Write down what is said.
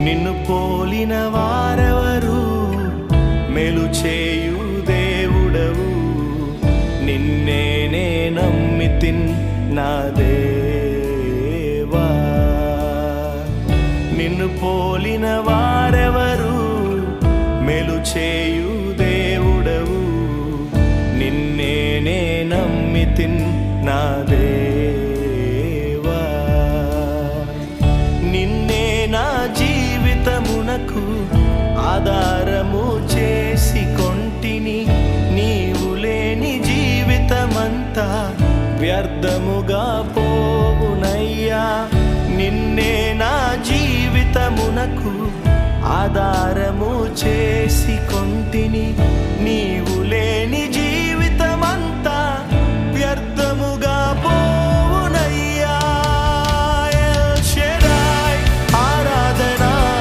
నిన్ను పోలిన వారెవరు? మేలు చేయు దేవుడవు, నిన్నే నమ్మితిన్ నా దేవా. నిన్ను పోలిన వారెవరు? మేలు చేయు దేవుడవు, నిన్నే నమ్మితిన్ నా దేవా. నిన్నే నా జీవితమునకు ఆధారము చేసి కొంటిని. నీవు లేని జీవితమంతా వ్యర్థముగా పోవునయ్యా. నిన్నే నా జీవితమునకు ఆధారము చేసి కొంటిని.